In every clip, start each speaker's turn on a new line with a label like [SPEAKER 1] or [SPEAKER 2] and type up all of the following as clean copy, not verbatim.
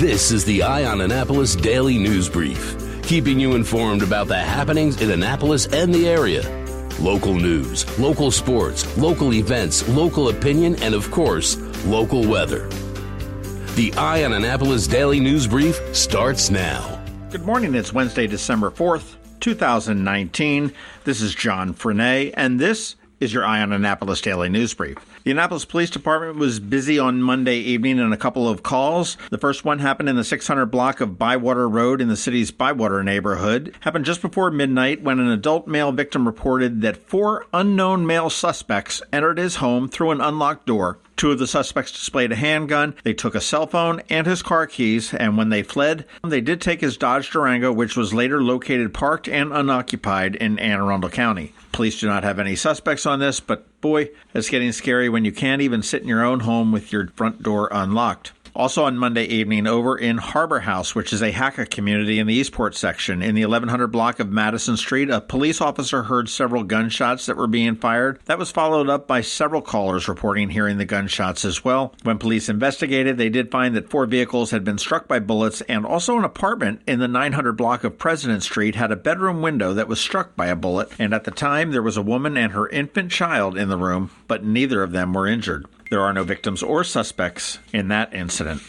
[SPEAKER 1] This is the Eye on Annapolis Daily News Brief, keeping you informed about the happenings in Annapolis and the area. Local news, local sports, local events, local opinion, and of course, local weather. The Eye on Annapolis Daily News Brief starts now.
[SPEAKER 2] Good morning. It's Wednesday, December 4th, 2019. This is John Frenaye, and this is your Eye on Annapolis Daily News Brief. The Annapolis Police Department was busy on Monday evening in a couple of calls. The first one happened in the 600 block of Bywater Road in the city's Bywater neighborhood. Happened just before midnight when an adult male victim reported that 4 unknown male suspects entered his home through an unlocked door. 2 of the suspects displayed a handgun. They took a cell phone and his car keys, and when they fled, they did take his Dodge Durango, which was later located parked and unoccupied in Anne Arundel County. Police do not have any suspects on this, but boy, it's getting scary when you can't even sit in your own home with your front door unlocked. Also on Monday evening, over in Harbor House, which is a Hakka community in the Eastport section, in the 1100 block of Madison Street, a police officer heard several gunshots that were being fired. That was followed up by several callers reporting hearing the gunshots as well. When police investigated, they did find that 4 vehicles had been struck by bullets, and also an apartment in the 900 block of President Street had a bedroom window that was struck by a bullet, and at the time there was a woman and her infant child in the room, but neither of them were injured. There are no victims or suspects in that incident.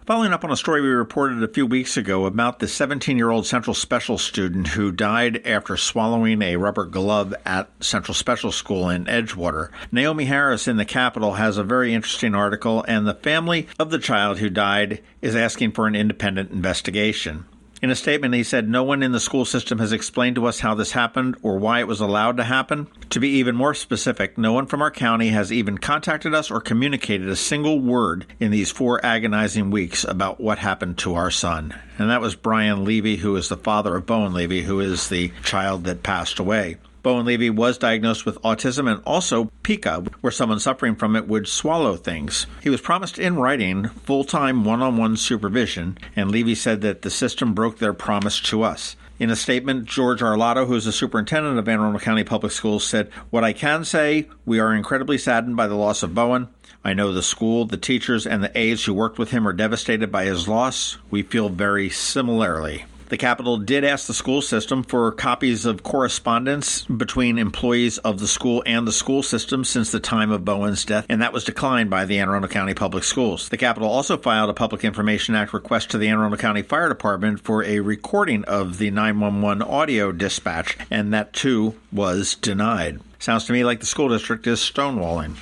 [SPEAKER 2] Following up on a story we reported a few weeks ago about the 17-year-old Central Special student who died after swallowing a rubber glove at Central Special School in Edgewater, Naomi Harris in the Capitol has a very interesting article, and the family of the child who died is asking for an independent investigation. In a statement, he said, "No one in the school system has explained to us how this happened or why it was allowed to happen. To be even more specific, no one from our county has even contacted us or communicated a single word in these 4 agonizing weeks about what happened to our son." And that was Brian Levy, who is the father of Bowen Levy, who is the child that passed away. Bowen Levy was diagnosed with autism and also pica, where someone suffering from it would swallow things. He was promised in writing full-time one-on-one supervision, and Levy said that the system broke their promise to us. In a statement, George Arlotto, who is the superintendent of Anne Arundel County Public Schools, said, "What I can say, we are incredibly saddened by the loss of Bowen. I know the school, the teachers, and the aides who worked with him are devastated by his loss. We feel very similarly." The Capitol did ask the school system for copies of correspondence between employees of the school and the school system since the time of Bowen's death, and that was declined by the Anne Arundel County Public Schools. The Capitol also filed a Public Information Act request to the Anne Arundel County Fire Department for a recording of the 911 audio dispatch, and that too was denied. Sounds to me like the school district is stonewalling.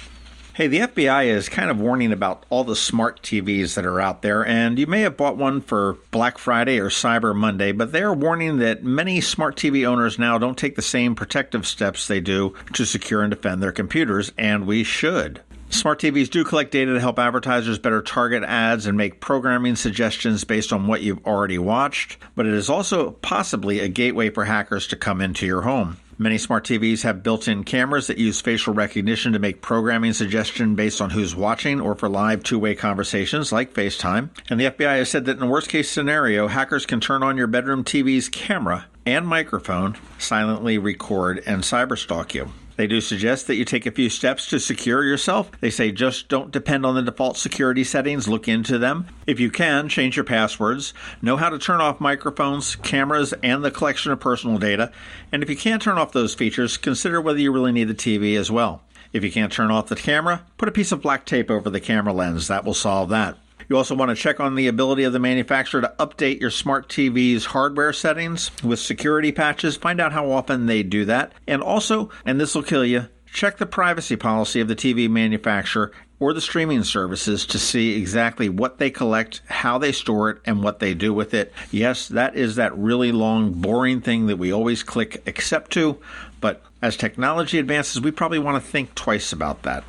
[SPEAKER 2] Hey, the FBI is kind of warning about all the smart TVs that are out there, and you may have bought one for Black Friday or Cyber Monday, but they are warning that many smart TV owners now don't take the same protective steps they do to secure and defend their computers, and we should. Smart TVs do collect data to help advertisers better target ads and make programming suggestions based on what you've already watched, but it is also possibly a gateway for hackers to come into your home. Many smart TVs have built-in cameras that use facial recognition to make programming suggestion based on who's watching or for live two-way conversations like FaceTime. And the FBI has said that in a worst-case scenario, hackers can turn on your bedroom TV's camera and microphone, silently record, and cyberstalk you. They do suggest that you take a few steps to secure yourself. They say just don't depend on the default security settings, look into them. If you can, change your passwords, know how to turn off microphones, cameras, and the collection of personal data. And if you can't turn off those features, consider whether you really need a TV as well. If you can't turn off the camera, put a piece of black tape over the camera lens. That will solve that. You also want to check on the ability of the manufacturer to update your smart TV's hardware settings with security patches. Find out how often they do that. And also, and this will kill you, check the privacy policy of the TV manufacturer or the streaming services to see exactly what they collect, how they store it, and what they do with it. Yes, that is that really long, boring thing that we always click accept to, but as technology advances, we probably want to think twice about that.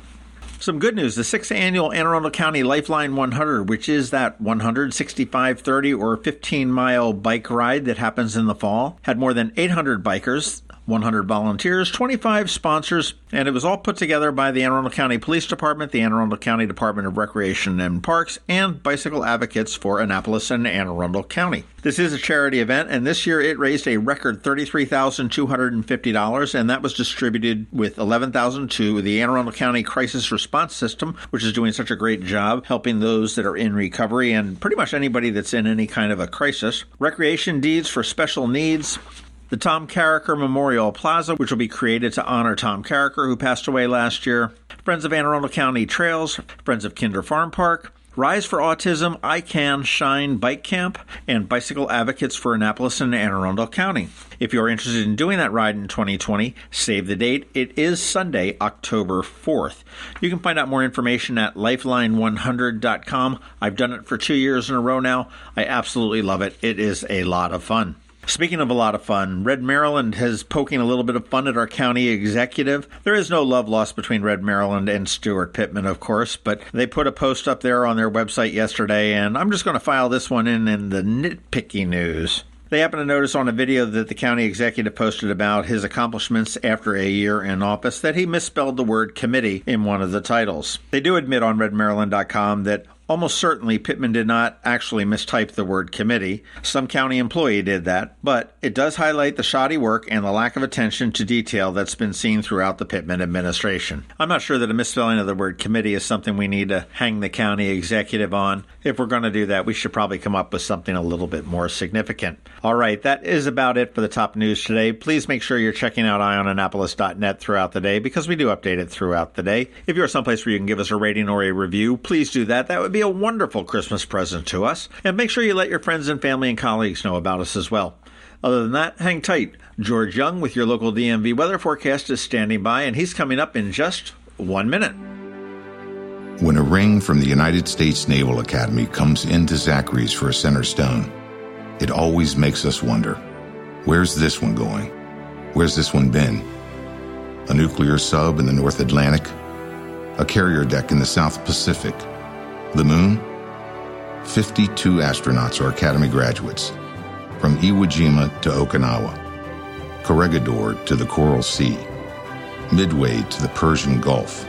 [SPEAKER 2] Some good news. The 6th annual Anne Arundel County Lifeline 100, which is that 165-30 or 15-mile bike ride that happens in the fall, had more than 800 bikers. 100 volunteers, 25 sponsors, and it was all put together by the Anne Arundel County Police Department, the Anne Arundel County Department of Recreation and Parks, and Bicycle Advocates for Annapolis and Anne Arundel County. This is a charity event, and this year it raised a record $33,250, and that was distributed with $11,000 to the Anne Arundel County Crisis Response System, which is doing such a great job helping those that are in recovery and pretty much anybody that's in any kind of a crisis. Recreation deeds for special needs. The Tom Carricker Memorial Plaza, which will be created to honor Tom Carricker, who passed away last year. Friends of Anne Arundel County Trails, Friends of Kinder Farm Park, Rise for Autism, I Can Shine Bike Camp, and Bicycle Advocates for Annapolis and Anne Arundel County. If you're interested in doing that ride in 2020, save the date. It is Sunday, October 4th. You can find out more information at lifeline100.com. I've done it for 2 years in a row now. I absolutely love it. It is a lot of fun. Speaking of a lot of fun, Red Maryland is poking a little bit of fun at our county executive. There is no love lost between Red Maryland and Stuart Pittman, of course, but they put a post up there on their website yesterday, and I'm just going to file this one in the nitpicky news. They happen to notice on a video that the county executive posted about his accomplishments after a year in office that he misspelled the word committee in one of the titles. They do admit on redmaryland.com that almost certainly Pittman did not actually mistype the word committee. Some county employee did that, but it does highlight the shoddy work and the lack of attention to detail that's been seen throughout the Pittman administration. I'm not sure that a misspelling of the word committee is something we need to hang the county executive on. If we're going to do that, we should probably come up with something a little bit more significant. All right, that is about it for the top news today. Please make sure you're checking out eyeonannapolis.net throughout the day because we do update it throughout the day. If you're someplace where you can give us a rating or a review, please do that. That would be a wonderful Christmas present to us. And make sure you let your friends and family and colleagues know about us as well. Other than that, hang tight. George Young with your local DMV weather forecast is standing by, and he's coming up in just 1 minute.
[SPEAKER 3] When a ring from the United States Naval Academy comes into Zacharys for a center stone, it always makes us wonder, where's this one going? Where's this one been? A nuclear sub in the North Atlantic? A carrier deck in the South Pacific? The moon? 52 astronauts are Academy graduates, from Iwo Jima to Okinawa, Corregidor to the Coral Sea, Midway to the Persian Gulf,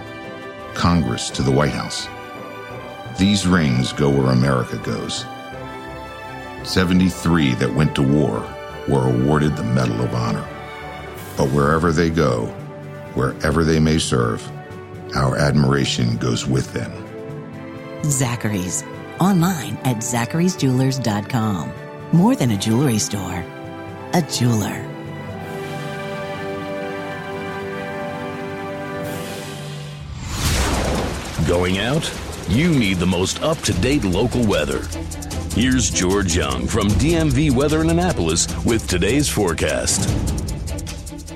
[SPEAKER 3] Congress to the White House. These rings go where America goes. 73 that went to war were awarded the Medal of Honor. But wherever they go, wherever they may serve, our admiration goes with them.
[SPEAKER 4] Zacharys. Online at ZacharysJewelers.com. More than a jewelry store, a jeweler.
[SPEAKER 1] Going out? You need the most up-to-date local weather. Here's George Young from DMV Weather in Annapolis with today's forecast.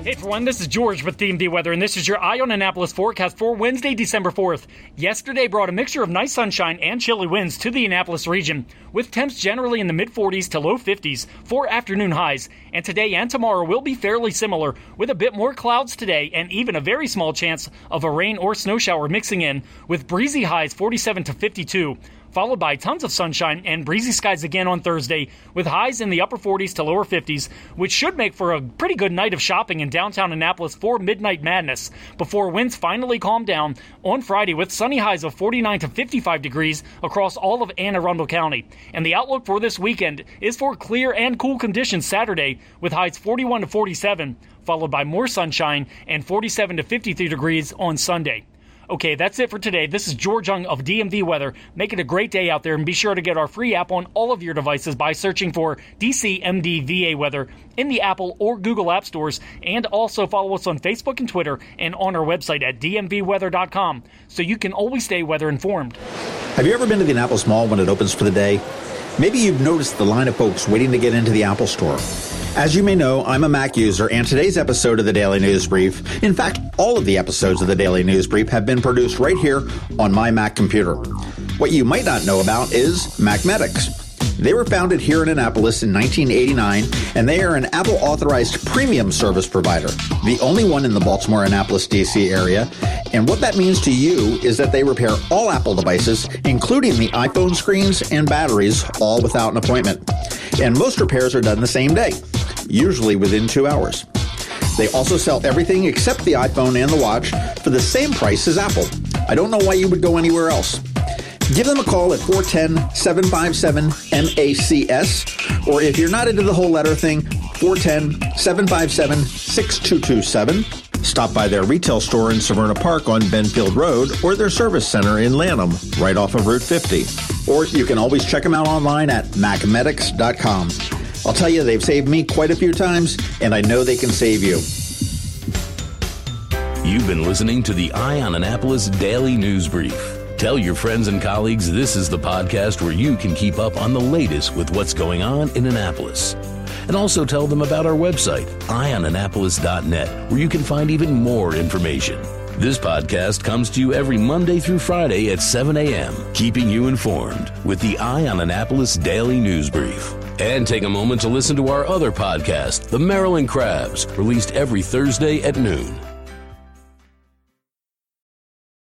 [SPEAKER 5] Hey everyone, this is George with DMV Weather, and this is your Eye on Annapolis forecast for Wednesday, December 4th. Yesterday brought a mixture of nice sunshine and chilly winds to the Annapolis region, with temps generally in the mid-40s to low 50s for afternoon highs. And today and tomorrow will be fairly similar, with a bit more clouds today and even a very small chance of a rain or snow shower mixing in, with breezy highs 47 to 52. Followed by tons of sunshine and breezy skies again on Thursday, with highs in the upper 40s to lower 50s, which should make for a pretty good night of shopping in downtown Annapolis for Midnight Madness, before winds finally calm down on Friday with sunny highs of 49 to 55 degrees across all of Anne Arundel County. And the outlook for this weekend is for clear and cool conditions Saturday, with highs 41 to 47, followed by more sunshine and 47 to 53 degrees on Sunday. Okay, that's it for today. This is George Young of DMV Weather. Make it a great day out there, and be sure to get our free app on all of your devices by searching for DCMDVA Weather in the Apple or Google App Stores, and also follow us on Facebook and Twitter and on our website at dmvweather.com so you can always stay weather informed.
[SPEAKER 6] Have you ever been to the Annapolis Mall when it opens for the day? Maybe you've noticed the line of folks waiting to get into the Apple Store. As you may know, I'm a Mac user, and today's episode of the Daily News Brief, in fact, all of the episodes of the Daily News Brief have been produced right here on my Mac computer. What you might not know about is Macmedics. They were founded here in Annapolis in 1989, and they are an Apple-authorized premium service provider, the only one in the Baltimore-Annapolis, D.C. area. And what that means to you is that they repair all Apple devices, including the iPhone screens and batteries, all without an appointment. And most repairs are done the same day, usually within 2 hours. They also sell everything except the iPhone and the watch for the same price as Apple. I don't know why you would go anywhere else. Give them a call at 410-757-MACS, or if you're not into the whole letter thing, 410-757-6227. Stop by their retail store in Severna Park on Benfield Road or their service center in Lanham, right off of Route 50. Or you can always check them out online at macmedics.com. I'll tell you, they've saved me quite a few times, and I know they can save you.
[SPEAKER 1] You've been listening to the Eye on Annapolis Daily News Brief. Tell your friends and colleagues this is the podcast where you can keep up on the latest with what's going on in Annapolis. And also tell them about our website, eyeonannapolis.net, where you can find even more information. This podcast comes to you every Monday through Friday at 7 a.m., keeping you informed with the Eye on Annapolis Daily News Brief. And take a moment to listen to our other podcast, The Maryland Crabs, released every Thursday at noon.